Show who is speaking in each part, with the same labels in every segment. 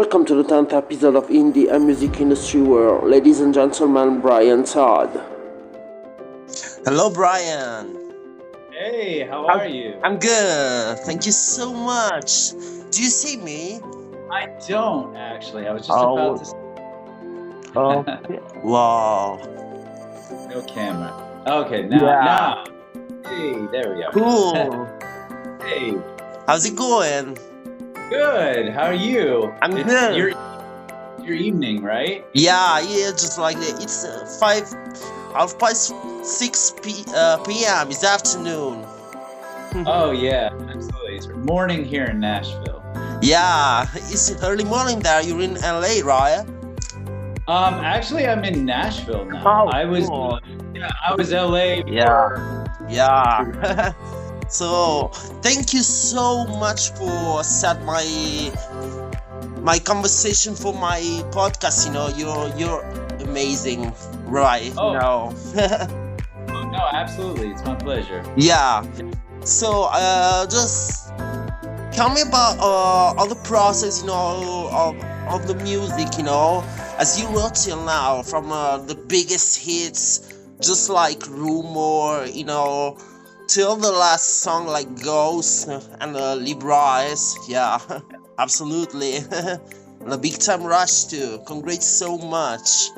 Speaker 1: Welcome to the 10th episode of Indie and Music Industry World. Ladies and gentlemen, Bryan Todd.
Speaker 2: Hello, Brian.
Speaker 3: Hey, how are you?
Speaker 2: I'm good. Thank you so much. Do you see me?
Speaker 3: I don't actually. I was just about to say
Speaker 2: Oh, wow.
Speaker 3: no camera. Okay, now. Hey, there we go.
Speaker 2: Cool.
Speaker 3: Hey,
Speaker 2: How's it going?
Speaker 3: good. How are you?
Speaker 2: I'm
Speaker 3: It's
Speaker 2: good.
Speaker 3: your evening, right?
Speaker 2: Yeah, just like that. It's 6 p.m. It's afternoon.
Speaker 3: Oh yeah, absolutely. It's morning here in Nashville.
Speaker 2: Yeah, it's early morning there. You're in LA, right?
Speaker 3: Actually, I'm in Nashville now.
Speaker 2: Oh,
Speaker 3: I was
Speaker 2: cool.
Speaker 3: I was LA.
Speaker 2: Yeah. So thank you so much for set my conversation for my podcast. You're amazing, right?
Speaker 3: Oh.
Speaker 2: No.
Speaker 3: No, absolutely. It's my pleasure.
Speaker 2: Yeah. So just tell me about all the process, of the music, as you wrote till now, from the biggest hits, just like Rumor, till the last song like Ghost and Libras. Yeah, absolutely. And a big time rush too. Congrats so much.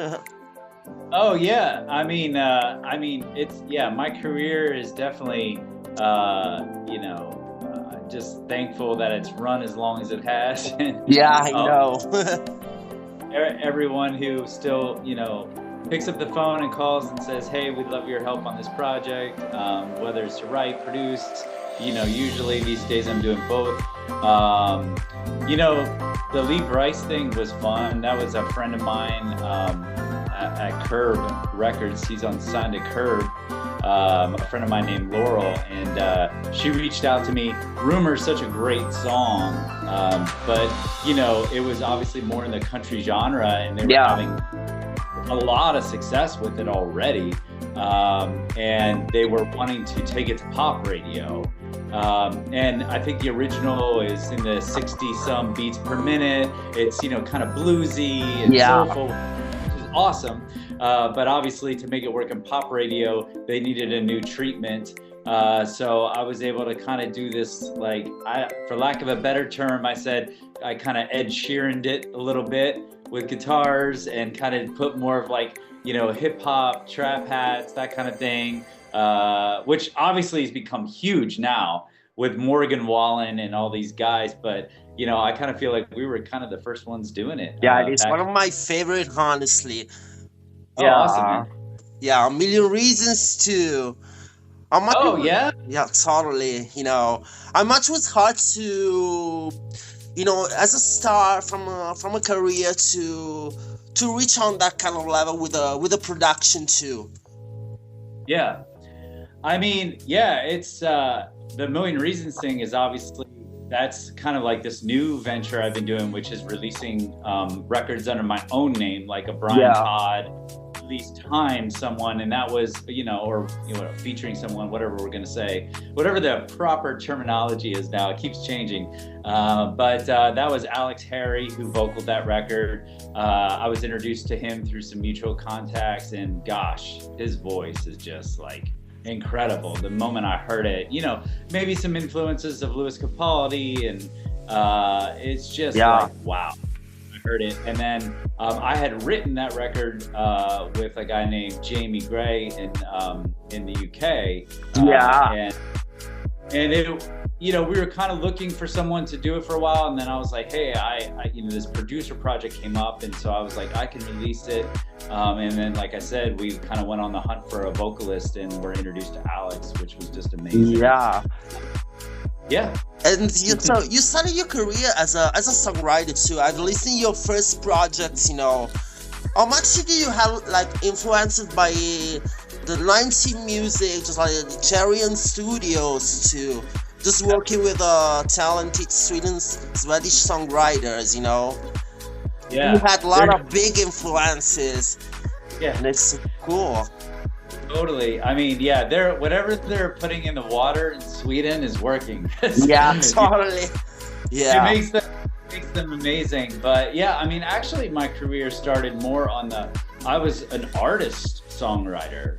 Speaker 3: Oh yeah, it's my career is definitely, just thankful that it's run as long as it has. And,
Speaker 2: Yeah, I know.
Speaker 3: everyone who still, picks up the phone and calls and says, "Hey, we'd love your help on this project," whether it's to write, produce. Usually these days I'm doing both. The Lee Bryce thing was fun. That was a friend of mine at Curb Records. He's signed to Curb. A friend of mine named Laurel, and she reached out to me. Rumor's such a great song, but it was obviously more in the country genre, and they were having a lot of success with it already, and they were wanting to take it to pop radio. And I think the original is in the 60-some beats per minute. It's kind of bluesy and soulful, which is awesome. But obviously, to make it work in pop radio, they needed a new treatment. So I was able to kind of do this, for lack of a better term, I kind of Ed Sheeran'd it a little bit with guitars and kind of put more of hip hop, trap hats, that kind of thing, which obviously has become huge now with Morgan Wallen and all these guys. But, I kind of feel like we were kind of the first ones doing it.
Speaker 2: Yeah, it's one of my favorite, honestly.
Speaker 3: Oh, awesome, man.
Speaker 2: Yeah, A Million Reasons too.
Speaker 3: Yeah?
Speaker 2: Yeah, totally. How much was hard to, as a star from a career to reach on that kind of level with a production too.
Speaker 3: Yeah. It's the Million Reasons thing is obviously, that's kind of like this new venture I've been doing, which is releasing records under my own name, like a Bryan Todd, released Time someone, and that was, featuring someone, whatever we're going to say, whatever the proper terminology is now, it keeps changing. But that was Alex Harry who vocaled that record. I was introduced to him through some mutual contacts, and gosh, his voice is just incredible. The moment I heard it, maybe some influences of Louis Capaldi, and it's just wow. I heard it, and then I had written that record with a guy named Jamie Gray in the UK. And it, we were kind of looking for someone to do it for a while, and then I was like, hey, I this producer project came up, and so I was like, I can release it. And then, like I said, we kind of went on the hunt for a vocalist, and were introduced to Alex, which was just amazing. Yeah.
Speaker 2: And you started your career as a songwriter too. I've listened to your first projects. How much did you have influenced by the 90s music, just like the Cherry Studios too? Just working with talented Swedish songwriters.
Speaker 3: Yeah.
Speaker 2: You had a lot of big influences.
Speaker 3: Yeah.
Speaker 2: And it's cool.
Speaker 3: Totally. Whatever they're putting in the water in Sweden is working.
Speaker 2: Yeah, totally. Yeah.
Speaker 3: It makes them makes them amazing. But yeah, I mean, actually, my career started more on the. I was an artist songwriter,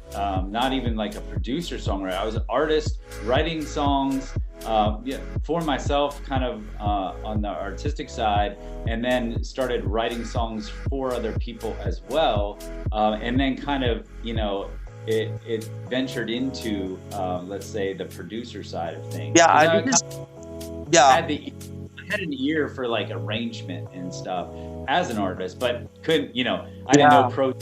Speaker 3: not even like a producer songwriter. I was an artist writing songs, yeah, for myself, kind of on the artistic side, and then started writing songs for other people as well, and then kind of, you know, it ventured into, let's say, the producer side of things.
Speaker 2: Yeah,
Speaker 3: 'Cause
Speaker 2: I
Speaker 3: I
Speaker 2: think
Speaker 3: kind of
Speaker 2: yeah,
Speaker 3: I had an ear for like arrangement and stuff as an artist, but couldn't, you know, I didn't know
Speaker 2: yeah,
Speaker 3: pro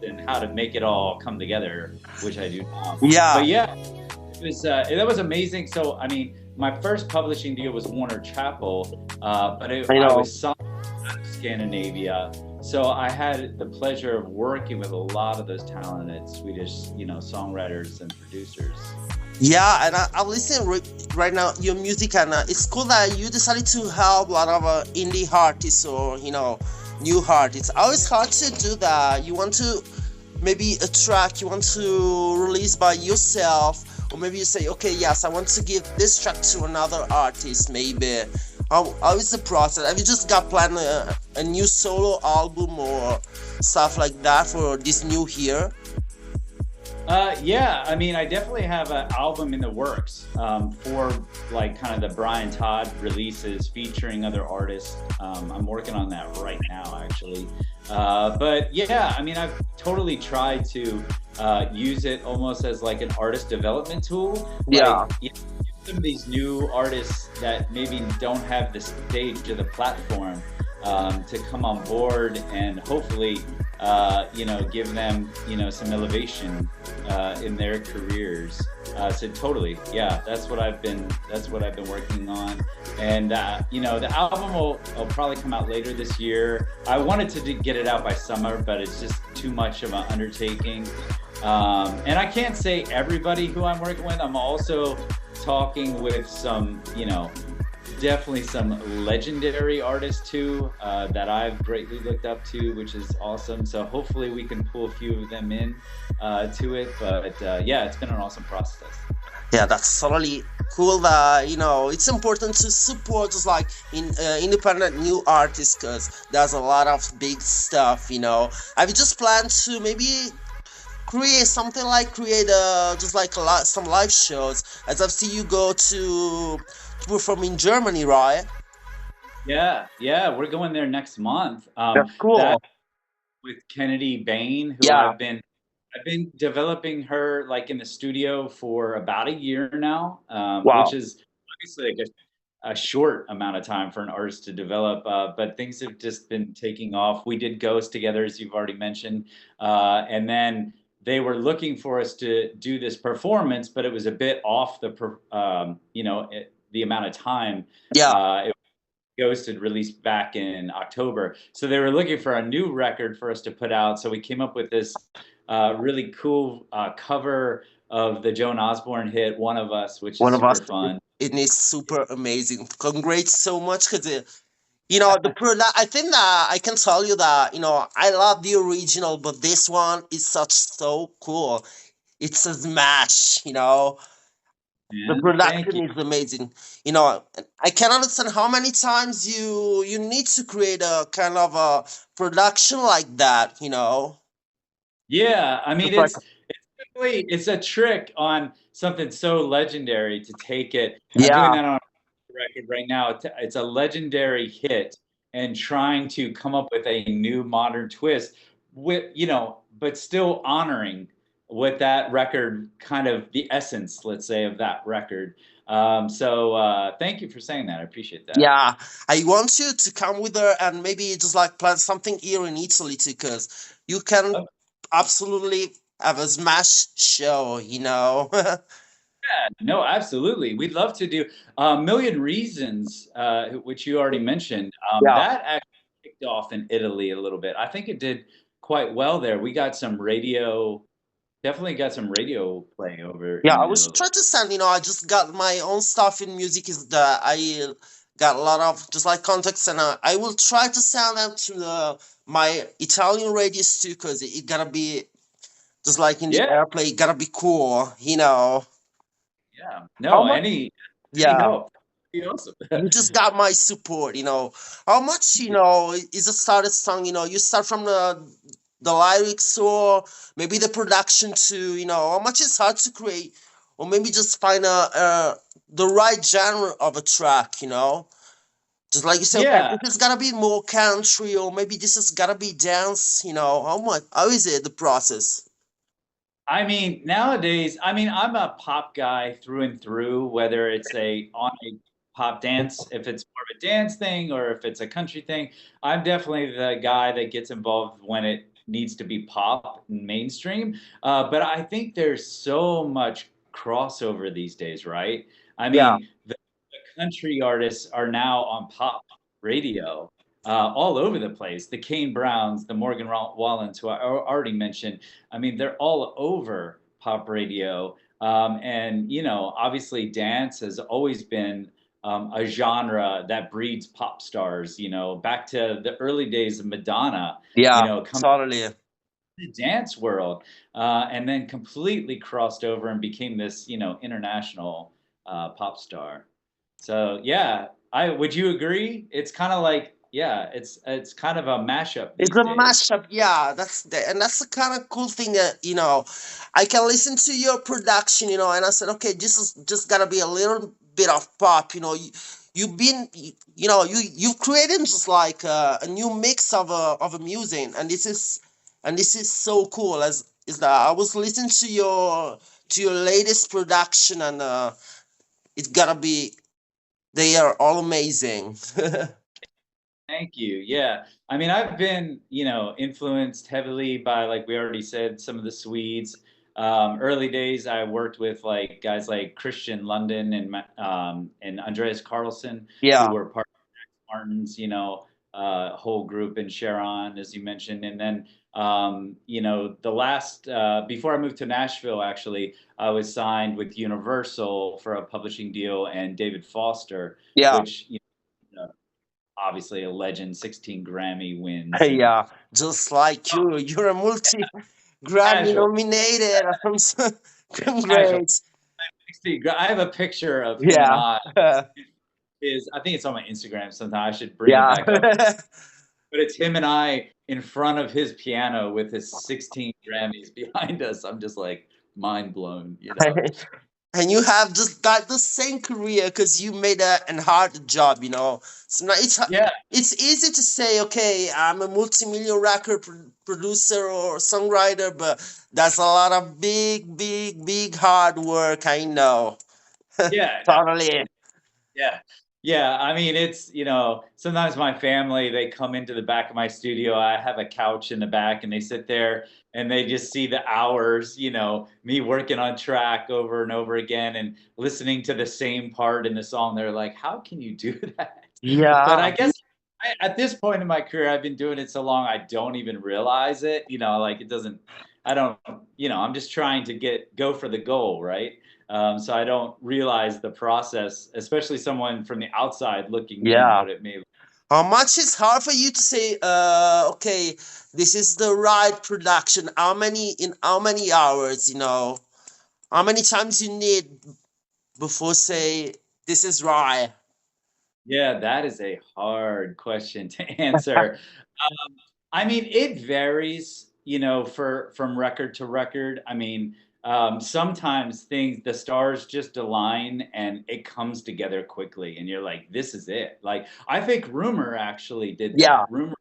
Speaker 3: and how to make it all come together, which I do now.
Speaker 2: yeah.
Speaker 3: But yeah, it was that was amazing. So I mean, my first publishing deal was Warner Chappell, but
Speaker 2: I
Speaker 3: I
Speaker 2: know.
Speaker 3: was signed out of Scandinavia, so I had the pleasure of working with a lot of those talented Swedish, you know, songwriters and producers.
Speaker 2: Yeah, and I'm listening right now your music, and it's cool that you decided to help a lot of indie artists or new artists. It's always hard to do that. You want to maybe a track you want to release by yourself, or maybe you say, okay, yes, I want to give this track to another artist. Maybe how is the process? Have you just got planned a new solo album or stuff like that for this new year?
Speaker 3: Yeah, I mean, I definitely have an album in the works, for like kind of the Bryan Todd releases featuring other artists. I'm working on that right now, actually. But yeah, I mean, I've totally tried to use it almost as like an artist development tool.
Speaker 2: Yeah.
Speaker 3: Like, you know, some of these new artists that maybe don't have the stage or the platform, to come on board and hopefully, you know, give them, you know, some elevation in their careers. So totally, yeah, that's what I've been working on. And you know, the album will probably come out later this year. I wanted to get it out by summer, but it's just too much of an undertaking. And I can't say everybody who I'm working with. I'm also talking with some, you know, definitely some legendary artists too, that I've greatly looked up to, which is awesome. So hopefully we can pull a few of them in to it. But yeah, it's been an awesome process.
Speaker 2: Yeah, that's totally cool. That it's important to support just like independent new artists, because there's a lot of big stuff. I've just planned to maybe create something like just like some live shows, as I've seen you go to perform in Germany, right?
Speaker 3: Yeah, we're going there next month.
Speaker 2: That's cool.
Speaker 3: That with Kennedy Bane, who
Speaker 2: Yeah.
Speaker 3: I've been developing her like in the studio for about a year now,
Speaker 2: Wow.
Speaker 3: which is obviously like a short amount of time for an artist to develop, but things have just been taking off. We did Ghost together, as you've already mentioned, and then they were looking for us to do this performance, but it was a bit off the amount of time.
Speaker 2: Yeah.
Speaker 3: Ghost had released back in October. So they were looking for a new record for us to put out. So we came up with this really cool cover of the Joan Osborne hit "One of Us," which
Speaker 2: One
Speaker 3: is
Speaker 2: of us.
Speaker 3: super fun.
Speaker 2: It is super amazing. Congrats so much, because the product. I think that I can tell you that I love the original, but this one is so cool. It's a smash. The
Speaker 3: Man, thank
Speaker 2: production
Speaker 3: you.
Speaker 2: is amazing. I can understand how many times you need to create a kind of a production like that.
Speaker 3: Yeah, I mean
Speaker 2: It's like
Speaker 3: it's a trick on something so legendary to take it. I'm doing
Speaker 2: yeah,
Speaker 3: that on a record right now. It's a legendary hit, and trying to come up with a new modern twist with, but still honoring what that record kind of the essence, let's say, of that record. So thank you for saying that. I appreciate that.
Speaker 2: yeah. I want you to come with her and maybe just like plan something here in Italy too, because you can
Speaker 3: Oh,
Speaker 2: absolutely have a smash show.
Speaker 3: no, absolutely. We'd love to do a Million Reasons, which you already mentioned.
Speaker 2: Yeah.
Speaker 3: That actually kicked off in Italy a little bit. I think it did quite well there. We got some radio, definitely got some radio play over
Speaker 2: Yeah,
Speaker 3: in
Speaker 2: I was
Speaker 3: Italy.
Speaker 2: trying to send, I just got my own stuff in music, is that I got a lot of just like contacts, and I will try to send them to my Italian radios too, because it gotta be just like in the
Speaker 3: Yeah,
Speaker 2: airplay, it gotta be cool.
Speaker 3: yeah.
Speaker 2: How
Speaker 3: No,
Speaker 2: much?
Speaker 3: any
Speaker 2: Yeah.
Speaker 3: help. be awesome.
Speaker 2: You just got my support, you know. How much, you know, is a started song, you know, you start from the lyrics or maybe the production too, you know, how much is hard to create or maybe just find the right genre of a track, you know. Just like you say, okay,
Speaker 3: Yeah,
Speaker 2: this has gotta be more country or maybe this has gotta be dance, you know. How is it the process?
Speaker 3: I mean, nowadays, I mean, I'm a pop guy through and through, whether it's a pop dance, if it's more of a dance thing or if it's a country thing. I'm definitely the guy that gets involved when it needs to be pop and mainstream. But I think there's so much crossover these days, right? I
Speaker 2: Yeah.
Speaker 3: mean, the country artists are now on pop radio all over the place. The Kane Browns, the Morgan Wallens, who I already mentioned. I mean, they're all over pop radio. And, you know, obviously dance has always been a genre that breeds pop stars, you know, back to the early days of Madonna, you
Speaker 2: Yeah,
Speaker 3: know, coming
Speaker 2: totally.
Speaker 3: to the dance world, and then completely crossed over and became this, you know, international pop star. So yeah, I would you agree? It's kind of like yeah, it's kind of a mashup
Speaker 2: It's
Speaker 3: these
Speaker 2: a
Speaker 3: days.
Speaker 2: mashup, yeah. That's the kind of cool thing that you know. I can listen to your production, you know, and I said, okay, this is just gotta be a little bit of pop, you know. You've been, you know, you've created just like a new mix of a music, and this is so cool. As is that I was listening to your latest production, and it's gotta be they are all amazing.
Speaker 3: Thank you. Yeah. I mean, I've been, you know, influenced heavily by, like we already said, some of the Swedes. Early days, I worked with like guys like Christian London and Andreas Carlson, who
Speaker 2: Yeah,
Speaker 3: were part of Martin's, you know, whole group in Sharon, as you mentioned. And then, you know, the last, before I moved to Nashville, actually, I was signed with Universal for a publishing deal and David Foster,
Speaker 2: yeah.
Speaker 3: which, you know, obviously a legend, 16 Grammy wins and
Speaker 2: Yeah, just like you, you're a multi Grammy
Speaker 3: Nashville,
Speaker 2: nominated. I'm so
Speaker 3: Nashville,
Speaker 2: great.
Speaker 3: 16. I have a picture of him and
Speaker 2: Yeah,
Speaker 3: I. Is I think it's on my Instagram sometime. I should bring it
Speaker 2: yeah.
Speaker 3: back up. But it's him and I in front of his piano with his 16 Grammys behind us. I'm just like mind blown, you know.
Speaker 2: And you have just got the same career because you made an hard job, you know. So now
Speaker 3: Yeah,
Speaker 2: it's easy to say, okay, I'm a multi-million record producer or songwriter, but that's a lot of big hard work. I know.
Speaker 3: yeah, no,
Speaker 2: Totally.
Speaker 3: yeah. Yeah, I mean, it's, you know, sometimes my family, they come into the back of my studio. I have a couch in the back and they sit there and they just see the hours, you know, me working on track over and over again and listening to the same part in the song. They're like, how can you do that? But I
Speaker 2: Yeah.
Speaker 3: guess at this point in my career, I've been doing it so long, I don't even realize it. You know, like it doesn't, I don't, you know, I'm just trying to go for the goal, right? So I don't realize the process, especially someone from the outside looking in,
Speaker 2: Yeah.
Speaker 3: what it may.
Speaker 2: How much is hard for you to say, okay, this is the right production? How many hours, you know? How many times you need before say this is right?
Speaker 3: Yeah, that is a hard question to answer. I mean, it varies, you know, for from record to record. I mean, sometimes the stars just align and it comes together quickly, and you're like, this is it. Like, I think Rumor actually did
Speaker 2: Yeah.
Speaker 3: that.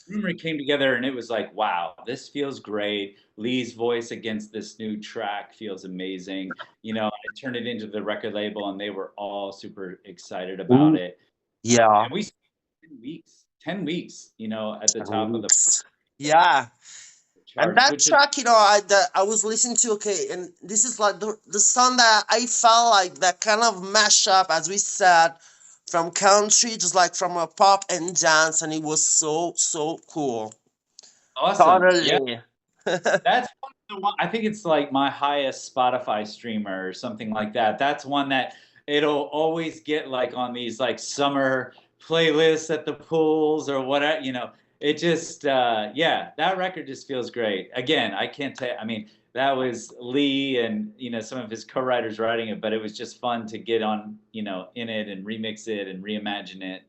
Speaker 3: Rumor came together, and it was like, wow, this feels great. Lee's voice against this new track feels amazing. You know, I turned it into the record label, and they were all super excited about
Speaker 2: Mm,
Speaker 3: it.
Speaker 2: yeah.
Speaker 3: And we 10 weeks, you know, at the
Speaker 2: 10
Speaker 3: top of the
Speaker 2: weeks. Yeah. And
Speaker 3: charts,
Speaker 2: that
Speaker 3: which is
Speaker 2: track, you know, I was listening to, okay, and this is like the song that I felt like that kind of mashup, as we said, from country, just like from a pop and dance, and it was so cool.
Speaker 3: awesome. Yeah,
Speaker 2: Totally.
Speaker 3: that's one of the one. I think it's like my highest Spotify streamer or something like that. That's one that it'll always get like on these like summer playlists at the pools or whatever, you know. it just yeah, that record just feels great. Again, I can't tell. I mean, that was Lee and some of his co-writers writing it, but it was just fun to get on in it and remix it and reimagine it.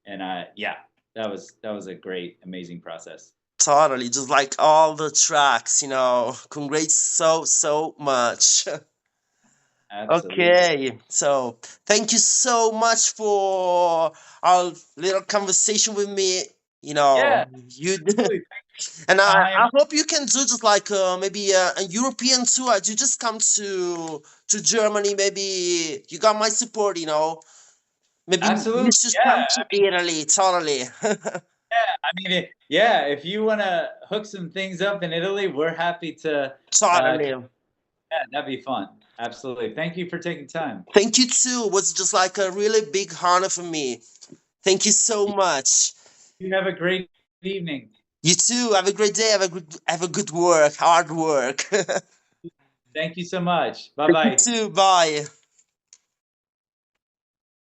Speaker 3: And yeah, that was a great, amazing process.
Speaker 2: Totally, just like all the tracks, congrats so much.
Speaker 3: Absolutely.
Speaker 2: Okay, so thank you so much for our little conversation with me.
Speaker 3: Yeah,
Speaker 2: You
Speaker 3: absolutely.
Speaker 2: and
Speaker 3: Time.
Speaker 2: I hope you can do just like maybe a European tour. You just come to Germany. Maybe you got my support. Maybe you
Speaker 3: Absolutely.
Speaker 2: should
Speaker 3: Yeah.
Speaker 2: come to Italy. Totally.
Speaker 3: I mean, yeah, if you want to hook some things up in Italy, we're happy to.
Speaker 2: Totally.
Speaker 3: Yeah, that'd be fun. Absolutely. Thank you for taking time.
Speaker 2: Thank you too. It was just like a really big honor for me. Thank you so much.
Speaker 3: You have a great evening.
Speaker 2: You too. Have a great day. Have a good work. Hard work.
Speaker 3: Thank you so much. Bye
Speaker 2: Thank you
Speaker 3: bye.
Speaker 2: too. Bye.